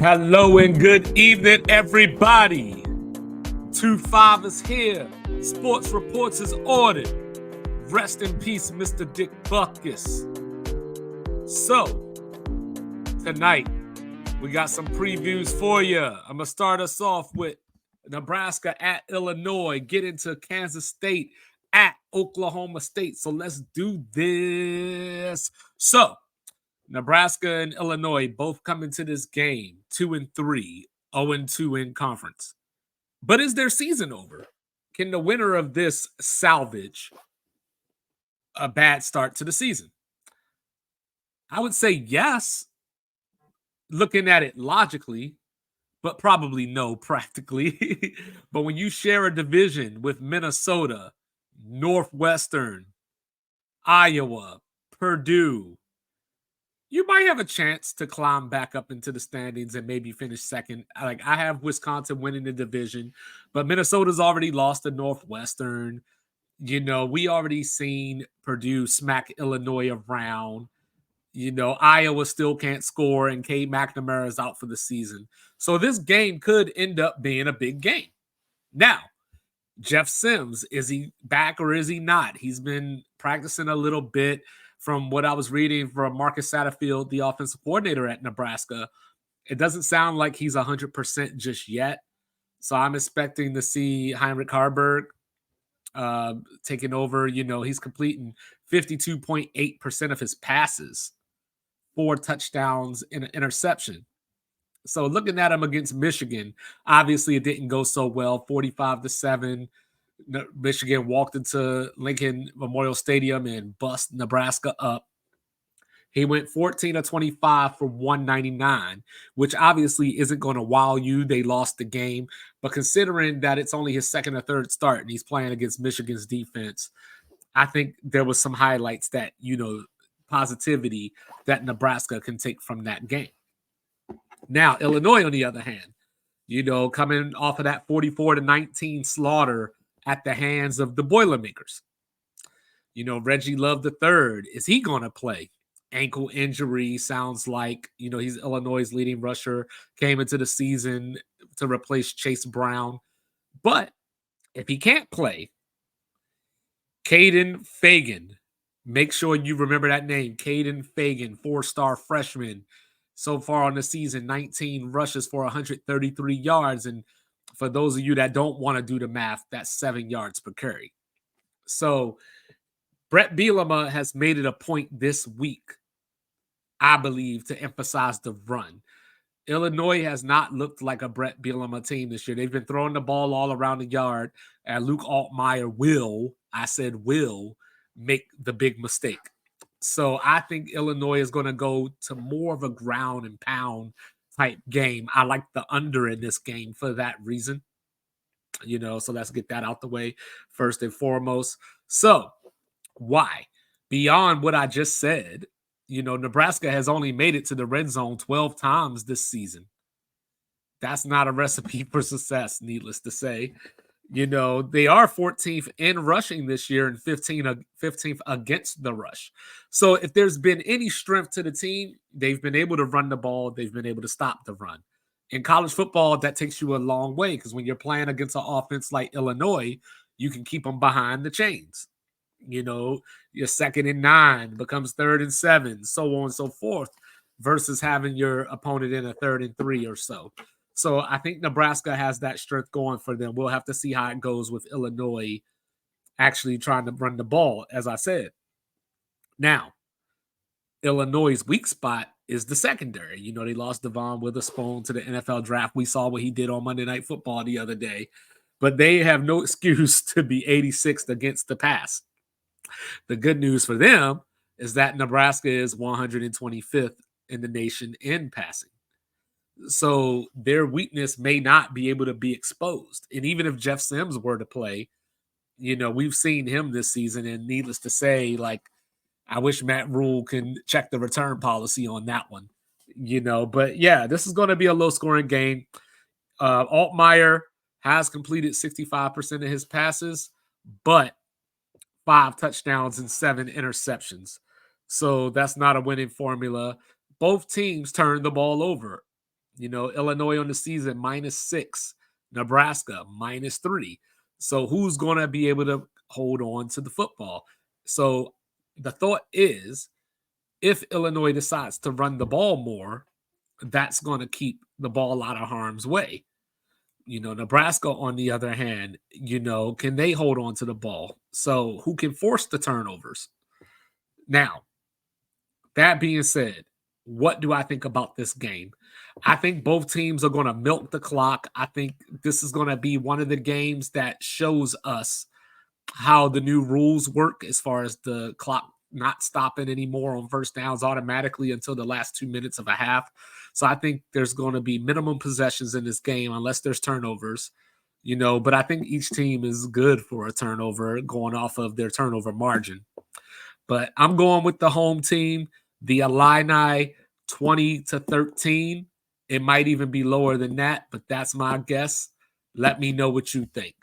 Hello and good evening, everybody. 2-5 is here. Sports Reports is ordered. Rest in peace, Mr. Dick Buckus. So, tonight, we got some previews for you. I'm going to start us off with Nebraska at Illinois, get into Kansas State at Oklahoma State. So, let's do this. So, Nebraska and Illinois both come into this game 2-3, 0-2 in conference. But is their season over? Can the winner of this salvage a bad start to the season? I would say yes, looking at it logically, but probably no practically. But when you share a division with Minnesota, Northwestern, Iowa, Purdue, you might have a chance to climb back up into the standings and maybe finish second. Like, I have Wisconsin winning the division, but Minnesota's already lost to Northwestern. You know, we already seen Purdue smack Illinois around. You know, Iowa still can't score, and Cade McNamara is out for the season. So this game could end up being a big game. Now, Jeff Sims, is he back or is he not? He's been practicing a little bit. From what I was reading from Marcus Satterfield, the offensive coordinator at Nebraska, it doesn't sound like he's 100% just yet. So I'm expecting to see Heinrich Harburg taking over. You know, he's completing 52.8% of his passes, 4 touchdowns and an interception. So looking at him against Michigan, obviously it didn't go so well, 45-7. Michigan walked into Lincoln Memorial Stadium and bust Nebraska up. He went 14-25 for 199, which obviously isn't going to wow you. They lost the game. But considering that it's only his second or third start and he's playing against Michigan's defense, I think there was some highlights that, you know, positivity that Nebraska can take from that game. Now, Illinois, on the other hand, you know, coming off of that 44-19 slaughter at the hands of the Boilermakers. You know, Reggie Love III, is he going to play? Ankle injury sounds like, you know, he's Illinois' leading rusher, came into the season to replace Chase Brown. But if he can't play, Caden Fagan, make sure you remember that name, Caden Fagan, 4-star freshman. So far on the season, 19 rushes for 133 yards. And for those of you that don't want to do the math, that's 7 yards per carry. So Brett Bielema has made it a point this week, I believe, to emphasize the run. Illinois has not looked like a Brett Bielema team this year. They've been throwing the ball all around the yard, and Luke Altmaier will make the big mistake. So I think Illinois is going to go to more of a ground and pound type game. I like the under in this game for that reason. You know, so let's get that out the way first and foremost. So why? Beyond what I just said, you know, Nebraska has only made it to the red zone 12 times this season. That's not a recipe for success, needless to say. You know, they are 14th in rushing this year and 15th against the rush. So if there's been any strength to the team, they've been able to run the ball. They've been able to stop the run. In college football, that takes you a long way because when you're playing against an offense like Illinois, you can keep them behind the chains. You know, your 2nd and 9 becomes 3rd and 7, so on and so forth, versus having your opponent in a 3rd and 3 or so. So I think Nebraska has that strength going for them. We'll have to see how it goes with Illinois actually trying to run the ball, as I said. Now, Illinois' weak spot is the secondary. You know, they lost Devon Witherspoon to the NFL draft. We saw what he did on Monday Night Football the other day. But they have no excuse to be 86th against the pass. The good news for them is that Nebraska is 125th in the nation in passing. So their weakness may not be able to be exposed. And even if Jeff Sims were to play, you know, we've seen him this season, and needless to say, like, I wish Matt Rule can check the return policy on that one, you know. But yeah, this is going to be a low-scoring game. Altmaier has completed 65% of his passes, but 5 touchdowns and 7 interceptions. So that's not a winning formula. Both teams turned the ball over. Illinois on the season -6, Nebraska -3. So who's going to be able to hold on to the football? So the thought is, if Illinois decides to run the ball more, that's going to keep the ball out of harm's way. Nebraska, on the other hand, can they hold on to the ball? So who can force the turnovers? Now, that being said, what do I think about this game? I think both teams are going to milk the clock. I think this is going to be one of the games that shows us how the new rules work as far as the clock not stopping anymore on first downs automatically until the last 2 minutes of a half. So I think there's going to be minimum possessions in this game unless there's turnovers, but I think each team is good for a turnover going off of their turnover margin. But I'm going with the home team, the Illini, 20-13. It might even be lower than that, but that's my guess. Let me know what you think.